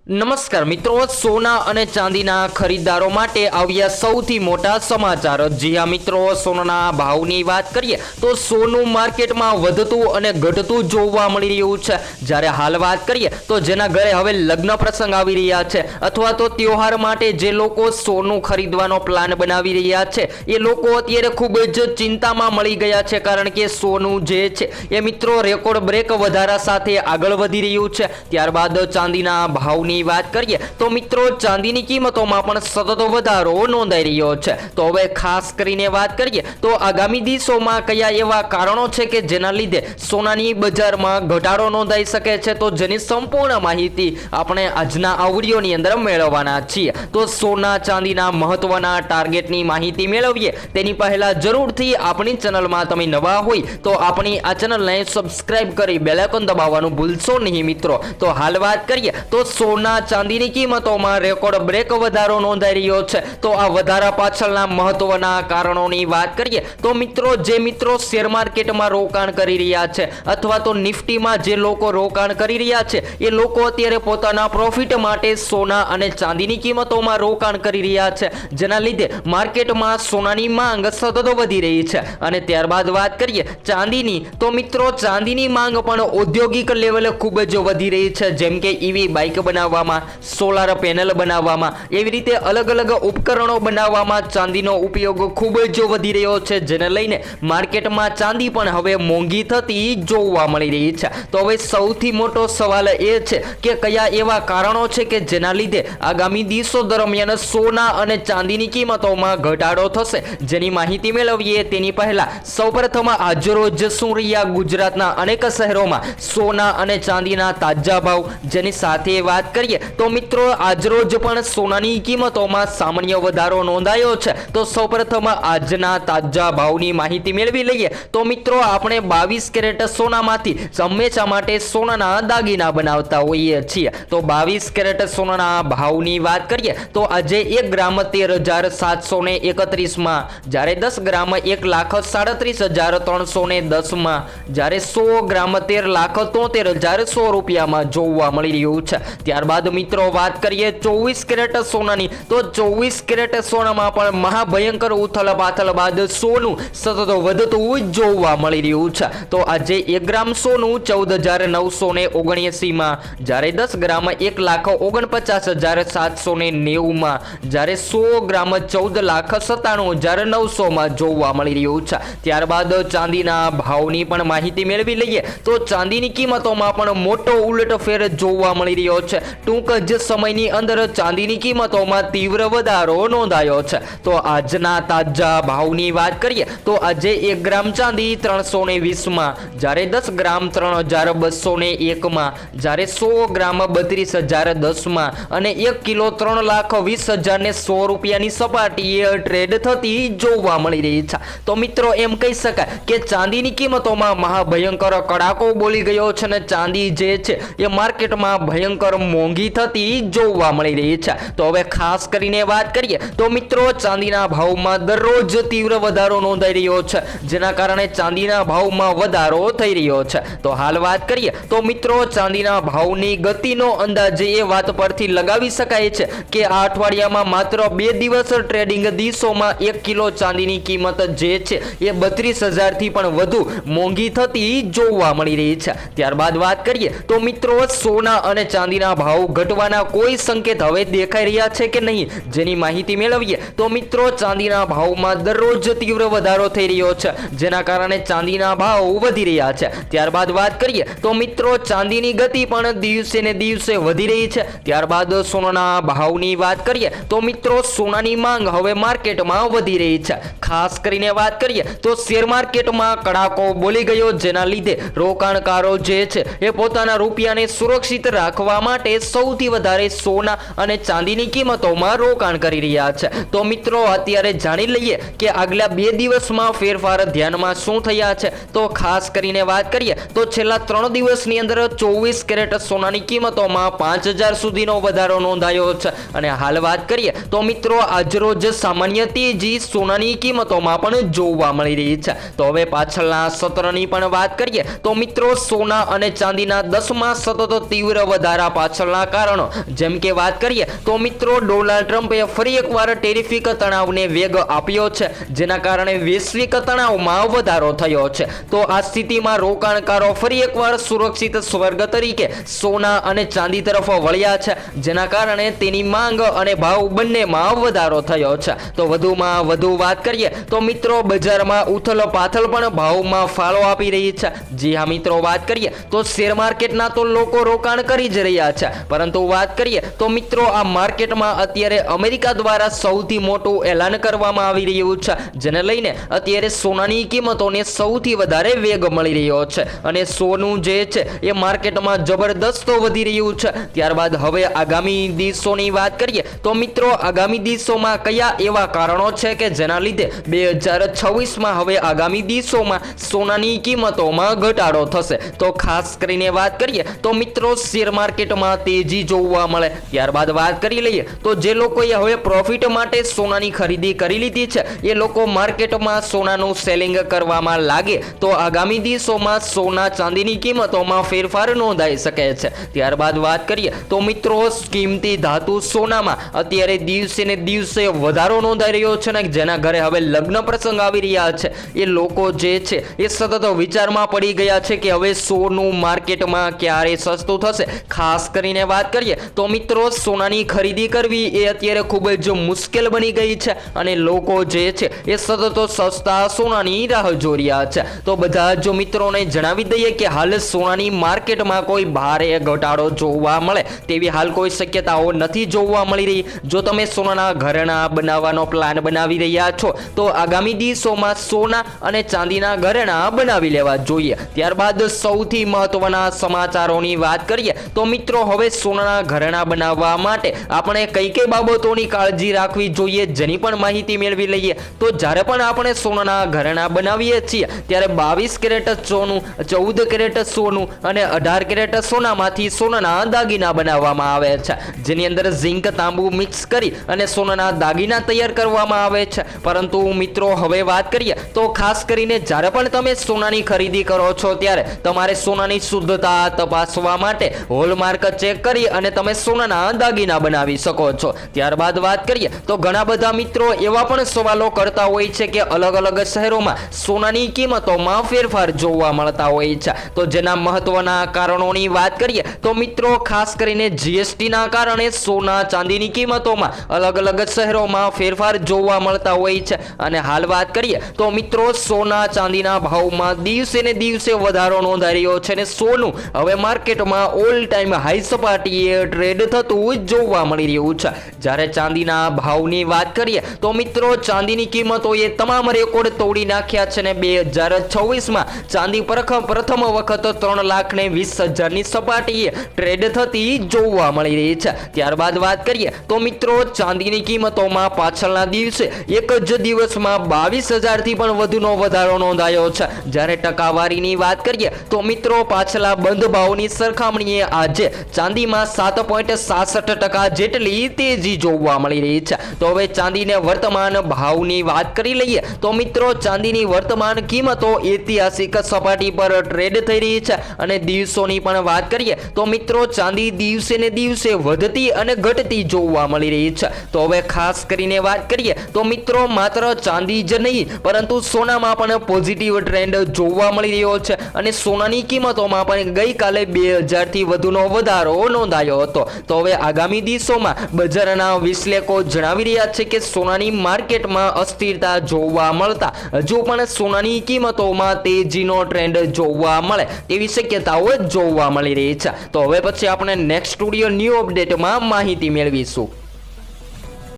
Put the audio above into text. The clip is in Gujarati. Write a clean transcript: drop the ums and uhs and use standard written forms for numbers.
નમસ્કાર મિત્રો, સોના અને ચાંદીના ખરીદદારો માટે આવ્યા સૌથી મોટા સમાચાર। જી હા મિત્રો, સોનાના ભાવની વાત કરીએ તો સોનું માર્કેટમાં વધતું અને ઘટતું જોવા મળી રહ્યું છે। જ્યારે હાલ વાત કરીએ તો જેના ઘરે હવે લગ્ન પ્રસંગ આવી રહ્યા છે અથવા તો તહેવાર માટે જે લોકો સોનું ખરીદવાનો પ્લાન બનાવી રહ્યા છે એ લોકો અત્યારે ખૂબ જ ચિંતામાં મળી ગયા છે, કારણ કે સોનું જે છે એ મિત્રો રેકોર્ડ બ્રેક વધારા સાથે આગળ વધી રહ્યું છે। ત્યારબાદ ચાંદીના ભાવની વાત કરીએ તો મિત્રો ચાંદીની કિંમતોમાં પણ સતત વધારો નોંધાઈ રહ્યો છે। તો હવે ખાસ કરીને વાત કરીએ તો આગામી દિવસોમાં કયા એવા કારણો છે કે જેના લીધે સોનાની બજારમાં ઘટાડો નોંધાઈ શકે છે, તો જેની સંપૂર્ણ માહિતી આપણે આજના આ વિડીયોની અંદર મેળવવાના છીએ। તો સોના ચાંદીના મહત્વના ટાર્ગેટની માહિતી મેળવીએ તેની પહેલા જરૂરથી આપણી ચેનલમાં તમે નવા હોય તો આપણી આ ચેનલને સબસ્ક્રાઇબ કરી બેલ આઇકોન દબાવવાનું ભૂલશો નહીં મિત્રો। તો હાલ વાત કરીએ તો સોના ચાંદીની કિંમતોમાં રેકોર્ડ બ્રેક વધારો નોંધાઈ રહ્યો છે। તો આ વધારા પાછળના મહત્વના કારણોની વાત કરીએ તો મિત્રો જે મિત્રો શેર માર્કેટમાં રોકાણ કરી રહ્યા છે અથવા તો નિફ્ટીમાં જે લોકો રોકાણ કરી રહ્યા છે એ લોકો અત્યારે પોતાના પ્રોફિટ માટે સોના અને ચાંદીની કિંમતોમાં રોકાણ કરી રહ્યા છે, જેના લીધે માર્કેટમાં સોનાની માંગ સતત વધી રહી છે। અને ત્યારબાદ વાત કરીએ ચાંદીની તો મિત્રો ચાંદીની માંગ પણ ઔદ્યોગિક લેવલે ખૂબ જ વધી રહી છે, જેમ કે ઈવી બાઇક બનાવવામાં, સોલાર પેનલ બનાવવામાં, એવી રીતે અલગ અલગ ઉપકરણો બનાવવામાં ચાંદીનો ઉપયોગ ખૂબ જ વધી રહ્યો છે, જેને લઈને માર્કેટમાં ચાંદી પણ હવે મોંઘી થતી જોવા મળી રહી છે। તો હવે સૌથી મોટો સવાલ એ છે કે કયા એવા કારણો છે કે જેના લીધે આગામી દિવસો દરમિયાન સોના અને ચાંદીની કિંમતોમાં ઘટાડો થશે, જેની માહિતી મેળવીએ તેની પહેલા સૌપ્રથમ આજરોજ શું રહ્યા ગુજરાતના અનેક શહેરોમાં સોના અને ચાંદીના તાજા ભાવ, જેની સાથે વાત કરીએ તો મિત્રો આજરોજ પણ સોનાની કિંમતોમાં સામાન્ય વધારો નોંધાયો છે। તો સૌપ્રથમ આજના તાજા ભાવની માહિતી મેળવી લઈએ તો મિત્રો આપણે 22 કેરેટ સોનામાંથી હંમેશા માટે સોનાના દાગીના બનાવતા હોઈએ છીએ। તો 22 કેરેટ સોનાના ભાવની વાત કરીએ તો આજે 1 ગ્રામ 13,731 માં, જ્યારે 10 ગ્રામ 1,37,310 માં, જ્યારે 100 ગ્રામ 13,73,100 રૂપિયામાં જોવા મળી રહ્યું છે। ત્યારબાદ મિત્રો વાત કરીએ 24 કેરેટ સોનાની તો 24 કેરેટ સોનામાં પણ મહાભયંકર ઉથલ પાથલ બાદ સોનું સતત વધતું જોવા મળી રહ્યું છે। તો આજે 1 ગ્રામ સોનું 14,979 માં, જ્યારે 10 ગ્રામ 1,49,790 માં, જ્યારે 100 ગ્રામ 14,97,900 માં જોવા મળી રહ્યું છે। ત્યારબાદ ચાંદીના ભાવની પણ માહિતી મેળવી લઈએ તો ચાંદીની કિંમતોમાં પણ મોટો ઉલટફેર જોવા મળી રહ્યો છે। ટૂંક જ સમયની અંદર ચાંદીની કિંમતોમાં તીવ્ર વધારો નોંધાયો છે। તો આજના તાજા ભાવની વાત કરીએ તો આજે 1 ગ્રામ ચાંદી 320 માં, જ્યારે 10 ગ્રામ 3,201 માં, જ્યારે 100 ગ્રામ 32,010 માં અને 1 કિલો 3,20,100 રૂપિયાની સપાટીએ ટ્રેડ થતી જોવા મળી રહી છે। તો મિત્રો એમ કહી શકાય કે ચાંદીની કિંમતોમાં મહાભયંકર કડાકો બોલી ગયો છે અને ચાંદી જે છે એ માર્કેટમાં ભયંકર મોંઘી થતી જોવા મળી રહી છે। તો હવે ખાસ કરીને વાત કરીએ તો મિત્રો ચાંદીના ભાવમાં દરરોજ તીવ્ર વધારો નોંધાઈ રહ્યો છે, જેના કારણે ચાંદીના ભાવમાં વધારો થઈ રહ્યો છે। તો હાલ વાત કરીએ તો મિત્રો ચાંદીના ભાવની ગતિનો અંદાજ એ વાત પરથી લગાવી શકાય છે કે આ અઠવાડિયામાં માત્ર 2 દિવસ ટ્રેડિંગ દિવસોમાં 1 કિલો ચાંદીની કિંમત જે છે એ 32,000 થી પણ વધુ મોંઘી થતી જોવા મળી રહી છે। ત્યારબાદ વાત કરીએ તો મિત્રો સોના અને ચાંદીના ભાવ ઘટવાના કોઈ સંકેત હવે દેખાઈ રહ્યા છે કે નહીં, જેની માહિતી મેળવીએ તો મિત્રો ચાંદીના ભાવમાં દરરોજ તીવ્ર વધારો થઈ રહ્યો છે, જેના કારણે ચાંદીના ભાવ વધી રહ્યા છે। ત્યારબાદ વાત કરીએ તો મિત્રો ચાંદીની ગતિ પણ દિવસે ને દિવસે વધી રહી છે। ત્યારબાદ સોનાના ભાવની વાત કરીએ તો મિત્રો સોનાની માંગ હવે માર્કેટમાં વધી રહી છે। ખાસ કરીને વાત કરીએ તો શેર માર્કેટમાં કડાકો બોલી ગયો, જેના લીધે રોકાણકારો જે છે એ પોતાના રૂપિયાને સુરક્ષિત રાખવા માટે સૌથી વધારે સોના અને ચાંદીની કિંમતોમાં રોકાણ કરી રહ્યા છે। તો મિત્રો અત્યારે જાણી લઈએ કે આગલા 2 દિવસમાં ફેરફાર ધ્યાનમાં શું થયા છે। તો ખાસ કરીને વાત કરીએ તો છેલ્લા 3 દિવસની અંદર 24 કેરેટ સોનાની કિંમતોમાં 5,000 સુધીનો વધારો નોંધાયો છે। અને હાલ વાત કરીએ તો મિત્રો આજરોજ સામાન્ય તેજી સોનાની કિંમતોમાં પણ જોવા મળી રહી છે। તો હવે પાછળના સત્રની પણ વાત કરીએ તો મિત્રો સોના અને ચાંદીના 10માં સતત તીવ્ર વધારા પાછળના મહત્વના કારણો, જેમ કે વાત કરીએ તો મિત્રો ડોનાલ્ડ ટ્રમ્પે ફરી એકવાર ટેરિફિક તણાવને વેગ આપ્યો છે, જેના કારણે વૈશ્વિક તણાવમાં વધારો થયો છે. તો આ સ્થિતિમાં રોકાણકારો ફરી એકવાર સુરક્ષિત સ્વર્ગ તરીકે સોના અને ચાંદી તરફ વળ્યા છે, જેના કારણે તેની માંગ અને ભાવ બંનેમાં વધારો થયો છે. તો વધુમાં વધુ વાત કરીએ તો મિત્રો બજારમાં ઉથલ પાથલ પણ ભાવમાં ફાળો આપી રહી છે. જી હા મિત્રો, વાત કરીએ તો શેર માર્કેટના તો લોકો રોકાણ કરી જ રહ્યા છે, પરંતુ વાત કરીએ તો મિત્રો આ માર્કેટમાં અત્યારે અમેરિકા દ્વારા સૌથી મોટું એલાન કરવામાં આવી રહ્યું છે, જેને લઈને અત્યારે સોનાની કિંમતોને સૌથી વધારે વેગ મળી રહ્યો છે અને સોનું જે છે એ માર્કેટમાં જબરદસ્ત વધી રહ્યું છે. ત્યારબાદ હવે આગામી દિવસોની વાત કરીએ તો મિત્રો આગામી દિવસોમાં કયા એવા કારણો છે કે જેના લીધે 2026માં હવે આગામી દિવસોમાં સોનાની કિંમતોમાં ઘટાડો થશે. તો ખાસ કરીને વાત કરીએ તો મિત્રો શેર માર્કેટમાં તેજી જોવા મળે. ત્યારબાદ વાત કરી લઈએ તો જે લોકોએ હવે પ્રોફિટ માટે સોનાની ખરીદી કરી લીધી છે એ લોકો માર્કેટમાં સોનાનું સેલિંગ કરવામાં લાગે તો આગામી દિવસોમાં સોના ચાંદીની કિંમતોમાં ફેરફાર નોંધાઈ શકે છે. ત્યારબાદ વાત કરીએ તો મિત્રો કિંમતી ધાતુ સોનામાં અત્યારે દિવસે ને દિવસે વધારો નોંધાઈ રહ્યો છે ને જેના ઘરે હવે લગ્ન પ્રસંગ આવી રહ્યા છે એ લોકો જે છે એ સતત વિચારમાં પડી ગયા છે કે હવે સોનું માર્કેટમાં ક્યારે સસ્તું થશે. ખાસ કરીને વાત કરીએ તો મિત્રો સોનાની ખરીદી કરવી એ અત્યારે ખૂબ જ મુશ્કેલ બની ગઈ છે અને લોકો જે છે એ સતત સસ્તા સોનાની રાહ જોઈ રહ્યા છે. તો બધા જો મિત્રોને જણાવી દઈએ કે હાલ સોનાની માર્કેટમાં કોઈ ભારે ઘટાડો જોવા મળે તેવી હાલ કોઈ શક્યતાઓ નથી જોવા મળી રહી. જો તમે સોનાના ઘરેણાં બનાવવાનો પ્લાન બનાવી રહ્યા છો તો આગામી દિવસોમાં સોના અને ચાંદીના ઘરેણાં બનાવી લેવા જોઈએ. ત્યારબાદ સૌથી મહત્વના સમાચારોની વાત કરીએ તો મિત્રો હવે સોનાના ઘરેણાં બનાવવા માટે આપણે કઈ કઈ બાબતોની કાળજી રાખવી જોઈએ જેની પણ માહિતી મેળવી લઈએ. તો જ્યારે પણ આપણે સોનાના ઘરેણાં બનાવીએ છીએ ત્યારે 22 કેરેટ સોનું, 14 કેરેટ સોનું અને 18 કેરેટ સોનામાંથી સોનાના દાગીના બનાવવામાં આવે છે, જેની અંદર ઝીંક તાંબુ મિક્સ કરી અને સોનાના દાગીના તૈયાર કરવામાં આવે છે. પરંતુ મિત્રો હવે વાત કરીએ તો ખાસ કરીને જ્યારે પણ તમે સોનાની ખરીદી કરો છો ત્યારે તમારે સોનાની શુદ્ધતા તપાસવા માટે હોલમાર્ક ચેક કરી અને તમે સોનાના દાગીના બનાવી શકો છો. ત્યારબાદ વાત કરીએ તો ઘણા બધા મિત્રો એવા પણ સવાલો કરતા હોય છે કે અલગ અલગ શહેરોમાં સોનાની કિંમતોમાં ફેરફાર જોવા મળતા હોય છે. તો જેના મહત્વના કારણોની વાત કરીએ તો મિત્રો ખાસ કરીને જીએસટી ના કારણે સોના ચાંદીની કિંમતોમાં અલગ અલગ શહેરોમાં ફેરફાર જોવા મળતા હોય છે અને હાલ વાત કરીએ તો મિત્રો સોના ચાંદીના ભાવમાં દિવસે ને દિવસે વધારો નોંધાઈ રહ્યો છે અને સોનું હવે માર્કેટમાં ઓલ ટાઈમ હાઈ સપાટીએ ટ્રેડ થતું જોવા મળી રહ્યું છે. જ્યારે ચાંદીના ભાવની વાત કરીએ તો મિત્રો ચાંદીની કિંમતોએ તમામ રેકોર્ડ તોડી નાખ્યા છે ને 2026માં ચાંદી પ્રથમ વખત 3,20,000ની સપાટીએ ટ્રેડ થતી જોવા મળી રહી છે. ત્યારબાદ વાત કરીએ તો મિત્રો ચાંદીની કિંમતોમાં પાછળના દિવસે એક જ દિવસમાં 22,000થી પણ વધુનો વધારો નોંધાયો છે. જ્યારે ટકાવારીની વાત કરીએ તો મિત્રો પાછલા બંધ ભાવની સરખામણીએ આજે ચાંદીમાં 7.66% જેટલી તેજી જોવા મળી રહી છે. તો હવે ચાંદીને વર્તમાન ભાવની વાત કરી લઈએ તો મિત્રો ચાંદીની વર્તમાન કિંમતો ઐતિહાસિક સપાટી પર ટ્રેડ થઈ રહી છે અને દિવસોની પણ વાત કરીએ તો મિત્રો ચાંદી દિવસે ને દિવસે વધતી અને ઘટતી જોવા મળી રહી છે. તો હવે ખાસ કરીને વાત કરીએ તો મિત્રો માત્ર ચાંદી જ નહીં પરંતુ સોનામાં પણ પોઝિટિવ ટ્રેન્ડ જોવા મળી રહ્યો છે અને સોનાની કિંમતોમાં પણ ગઈકાલે 2000થી વધુનો વધારો નોંધાયો હતો. તો હવે આગામી દિવસોમાં બજારના વિશ્લેષકો જણાવી રહ્યા છે કે સોનાની માર્કેટમાં અસ્થિરતા જોવા મળતા હજુ પણ સોનાની કિંમતોમાં તેજીનો ટ્રેન્ડ જોવા મળે તેવી શક્યતાઓ જોવા મળી રહી છે. તો હવે પછી આપણે નેક્સ્ટ સ્ટુડિયો ન્યૂ અપડેટમાં માહિતી મેળવીશું.